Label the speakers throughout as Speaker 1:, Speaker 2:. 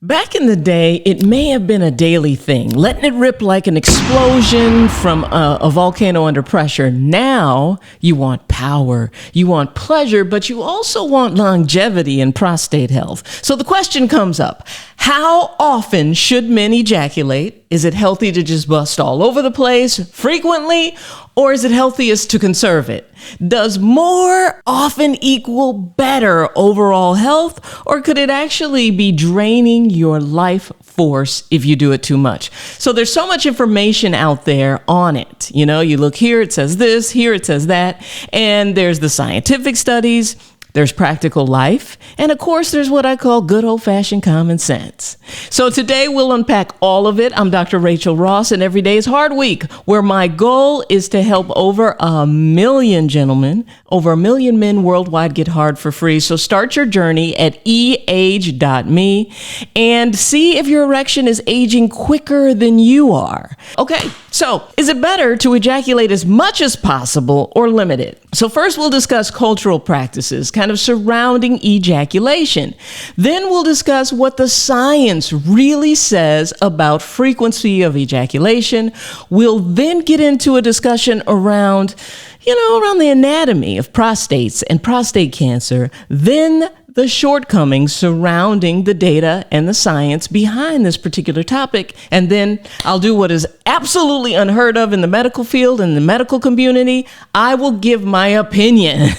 Speaker 1: Back in the day, it may have been a daily thing, letting it rip like an explosion from a volcano under pressure. Now, you want power, you want pleasure, but you also want longevity and prostate health. So the question comes up, how often should men ejaculate? Is it healthy to just bust all over the place frequently, or is it healthiest to conserve it? Does more often equal better overall health, or could it actually be draining your life force if you do it too much? So there's so much information out there on it. You know, you look here, it says this, here it says that, and there's the scientific studies. There's practical life, and of course, there's what I call good old-fashioned common sense. So today, we'll unpack all of it. I'm Dr. Rachael Ross, and every day is Hard Week, where my goal is to help over 1 million gentlemen, over 1 million men worldwide get hard for free. So start your journey at eage.me and see if your erection is aging quicker than you are. Okay, so is it better to ejaculate as much as possible or limit it? So first, we'll discuss cultural practices kind of surrounding ejaculation. Then we'll discuss what the science really says about frequency of ejaculation. We'll then get into a discussion around the anatomy of prostates and prostate cancer. Then the shortcomings surrounding the data and the science behind this particular topic. And then I'll do what is absolutely unheard of in the medical field and the medical community. I will give my opinion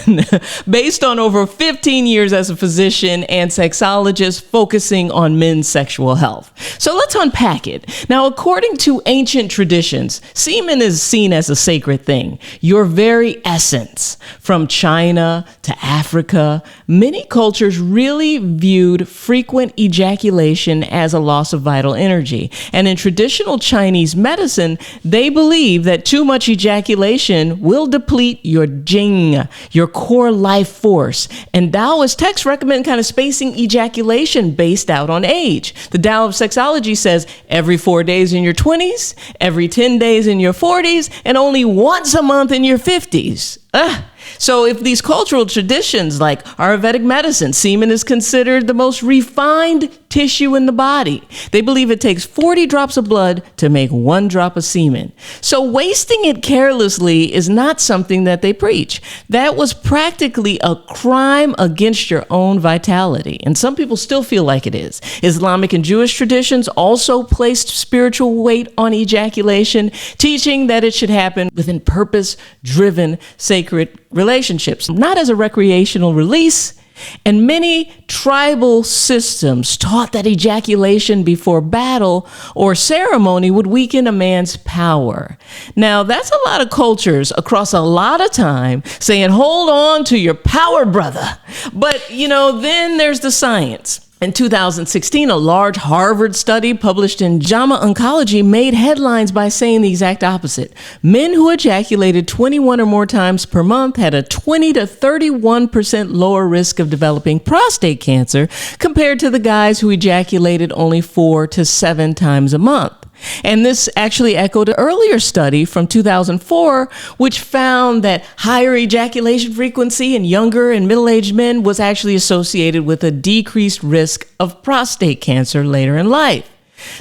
Speaker 1: based on over 15 years as a physician and sexologist focusing on men's sexual health. So let's unpack it. Now, according to ancient traditions, semen is seen as a sacred thing, your very essence. From China to Africa, many cultures really viewed frequent ejaculation as a loss of vital energy. And in traditional Chinese medicine, they believe that too much ejaculation will deplete your jing, your core life force. And Taoist texts recommend kind of spacing ejaculation based out on age. The Tao of Sexology says every 4 days in your 20s, every 10 days in your 40s, and only once a month in your 50s. So if these cultural traditions like Ayurvedic medicine, semen is considered the most refined tissue in the body. They believe it takes 40 drops of blood to make 1 drop of semen. So wasting it carelessly is not something that they preach. That was practically a crime against your own vitality. And some people still feel like it is. Islamic and Jewish traditions also placed spiritual weight on ejaculation, teaching that it should happen within purpose-driven sacred relationships, not as a recreational release. And many tribal systems taught that ejaculation before battle or ceremony would weaken a man's power. Now, that's a lot of cultures across a lot of time saying, hold on to your power, brother. But, then there's the science. In 2016, a large Harvard study published in JAMA Oncology made headlines by saying the exact opposite. Men who ejaculated 21 or more times per month had a 20 to 31% lower risk of developing prostate cancer compared to the guys who ejaculated only 4 to 7 times a month. And this actually echoed an earlier study from 2004, which found that higher ejaculation frequency in younger and middle-aged men was actually associated with a decreased risk of prostate cancer later in life.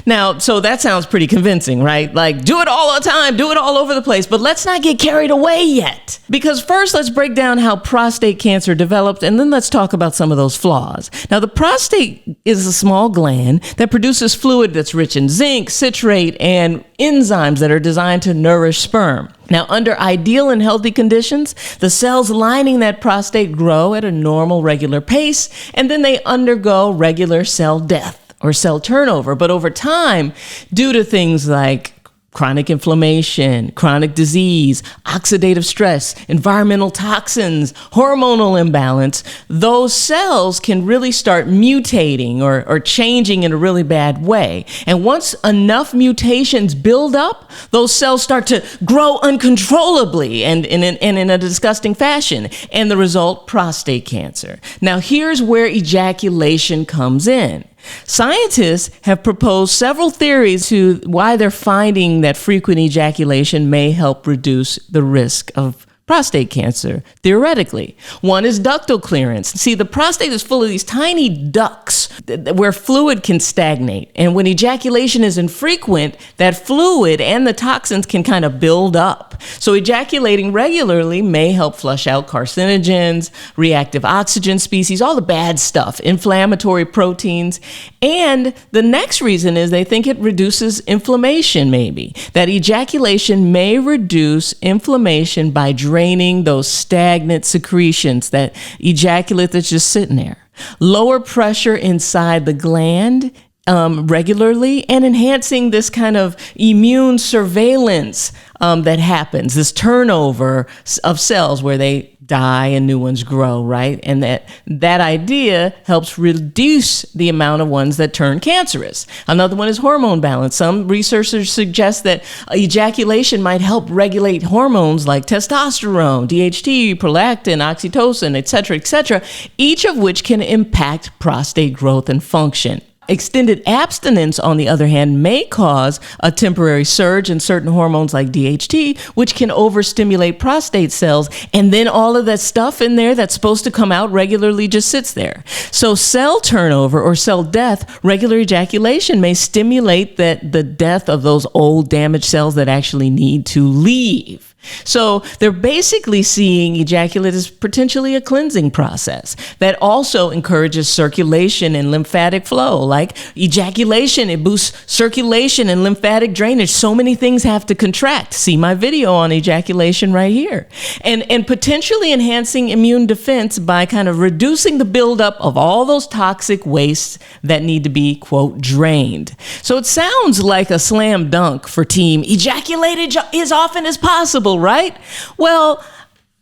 Speaker 1: Now, so that sounds pretty convincing, right? Like, do it all the time, do it all over the place, but let's not get carried away yet. Because first, let's break down how prostate cancer developed, and then let's talk about some of those flaws. Now, the prostate is a small gland that produces fluid that's rich in zinc, citrate, and enzymes that are designed to nourish sperm. Now, under ideal and healthy conditions, the cells lining that prostate grow at a normal, regular pace, and then they undergo regular cell death or cell turnover. But over time, due to things like chronic inflammation, chronic disease, oxidative stress, environmental toxins, hormonal imbalance, those cells can really start mutating or changing in a really bad way. And once enough mutations build up, those cells start to grow uncontrollably and in a disgusting fashion. And the result, prostate cancer. Now, here's where ejaculation comes in. Scientists have proposed several theories to why they're finding that frequent ejaculation may help reduce the risk of prostate cancer, theoretically. One is ductal clearance. See, the prostate is full of these tiny ducts where fluid can stagnate. And when ejaculation is infrequent, that fluid and the toxins can kind of build up. So ejaculating regularly may help flush out carcinogens, reactive oxygen species, all the bad stuff, inflammatory proteins. And the next reason is they think it reduces inflammation, maybe. That ejaculation may reduce inflammation by draining those stagnant secretions, that ejaculate that's just sitting there. Lower pressure inside the gland regularly, and enhancing this kind of immune surveillance that happens, this turnover of cells where they die and new ones grow, right? And that idea helps reduce the amount of ones that turn cancerous. Another one is hormone balance. Some researchers suggest that ejaculation might help regulate hormones like testosterone, DHT, prolactin, oxytocin, et cetera, each of which can impact prostate growth and function. Extended abstinence, on the other hand, may cause a temporary surge in certain hormones like DHT, which can overstimulate prostate cells. And then all of that stuff in there that's supposed to come out regularly just sits there. So cell turnover or cell death, regular ejaculation may stimulate the death of those old damaged cells that actually need to leave. So they're basically seeing ejaculate as potentially a cleansing process that also encourages circulation and lymphatic flow. Like ejaculation, it boosts circulation and lymphatic drainage. So many things have to contract. See my video on ejaculation right here. And potentially enhancing immune defense by kind of reducing the buildup of all those toxic wastes that need to be, quote, drained. So it sounds like a slam dunk for team ejaculate as often as possible, right? Well,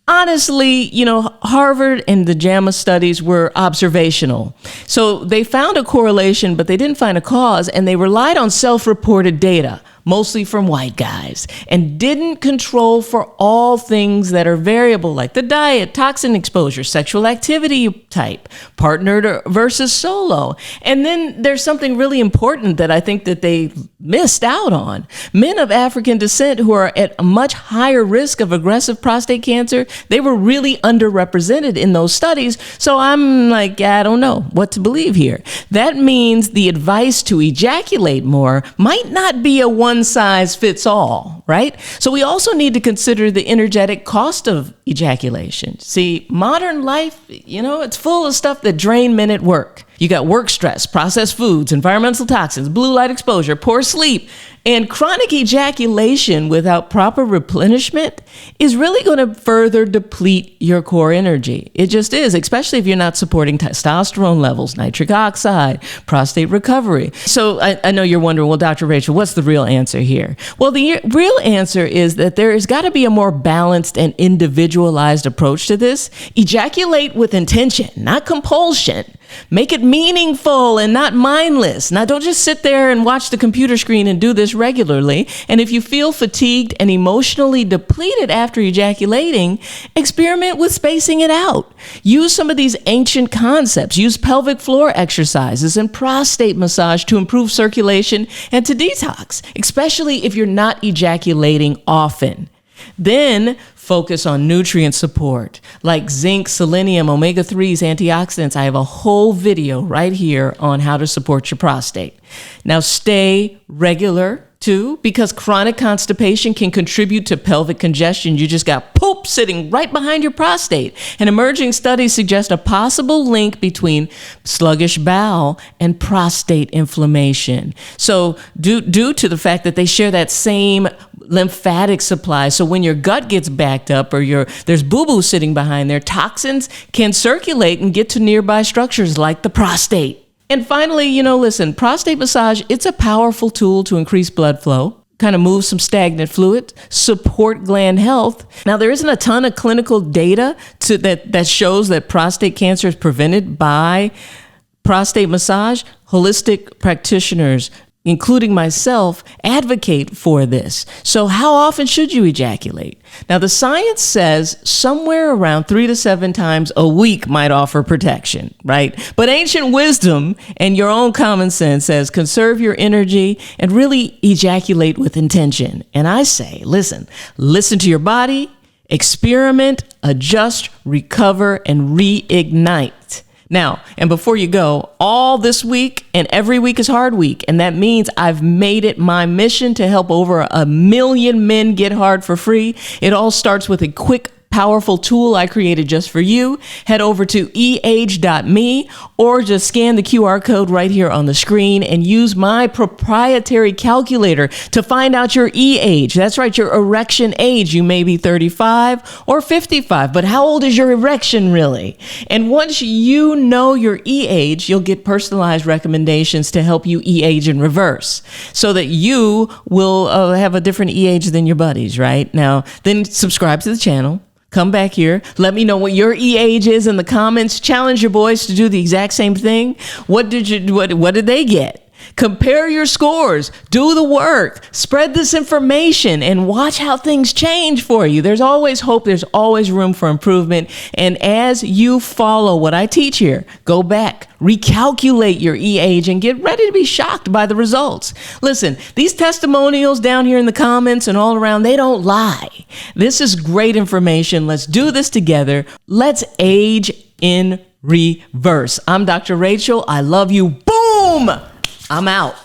Speaker 1: honestly, Harvard and the JAMA studies were observational. So they found a correlation, but they didn't find a cause, and they relied on self-reported data, mostly from white guys, and didn't control for all things that are variable, like the diet, toxin exposure, sexual activity type, partnered versus solo. And then there's something really important that I think that they missed out on. Men of African descent who are at a much higher risk of aggressive prostate cancer, they were really underrepresented in those studies. So I'm like, I don't know what to believe here. That means the advice to ejaculate more might not be a one-size-fits-all, right? So we also need to consider the energetic cost of ejaculation. See, modern life, it's full of stuff that drain men at work. You got work stress, processed foods, environmental toxins, blue light exposure, poor sleep, and chronic ejaculation without proper replenishment is really going to further deplete your core energy. It just is, especially if you're not supporting testosterone levels, nitric oxide, prostate recovery. So I know you're wondering, well, Dr. Rachael, what's the real answer here? Well, the real answer is that there has got to be a more balanced and individualized approach to this. Ejaculate with intention, not compulsion. Make it meaningful and not mindless. Now, don't just sit there and watch the computer screen and do this regularly. And if you feel fatigued and emotionally depleted after ejaculating, experiment with spacing it out. Use some of these ancient concepts. Use pelvic floor exercises and prostate massage to improve circulation and to detox, especially if you're not ejaculating often. Then focus on nutrient support like zinc, selenium, omega-3s, antioxidants. I have a whole video right here on how to support your prostate. Now stay regular too, because chronic constipation can contribute to pelvic congestion. You just got poop sitting right behind your prostate. And emerging studies suggest a possible link between sluggish bowel and prostate inflammation. So due to the fact that they share that same lymphatic supply, so when your gut gets backed up or there's boo-boo sitting behind there, toxins can circulate and get to nearby structures like the prostate. And finally, listen, prostate massage, it's a powerful tool to increase blood flow, kind of move some stagnant fluid, support gland health. Now, there isn't a ton of clinical data that shows that prostate cancer is prevented by prostate massage. Holistic practitioners, including myself, advocate for this. So how often should you ejaculate? Now, the science says somewhere around 3 to 7 times a week might offer protection, right? But ancient wisdom and your own common sense says conserve your energy and really ejaculate with intention. And I say, listen to your body, Experiment, adjust, recover, and reignite. Now, and before you go, all this week and every week is hard week. And that means I've made it my mission to help over 1 million men get hard for free. It all starts with a quick, powerful tool I created just for you. Head over to eage.me or just scan the QR code right here on the screen and use my proprietary calculator to find out your age. That's right, your erection age. You may be 35 or 55, but how old is your erection really? And once you know your age, you'll get personalized recommendations to help you age in reverse so that you will have a different age than your buddies, right? Now, then subscribe to the channel. Come back here. Let me know what your age is in the comments. Challenge your boys to do the exact same thing. What did they get? Compare your scores. Do the work. Spread this information and watch how things change for you. There's always hope. There's always room for improvement. And as you follow what I teach here, go back, recalculate your age, and get ready to be shocked by the results. Listen, these testimonials down here in the comments and all around, they don't lie. This is great information. Let's do this together. Let's age in reverse. I'm Dr. Rachael. I love you. Boom! I'm out.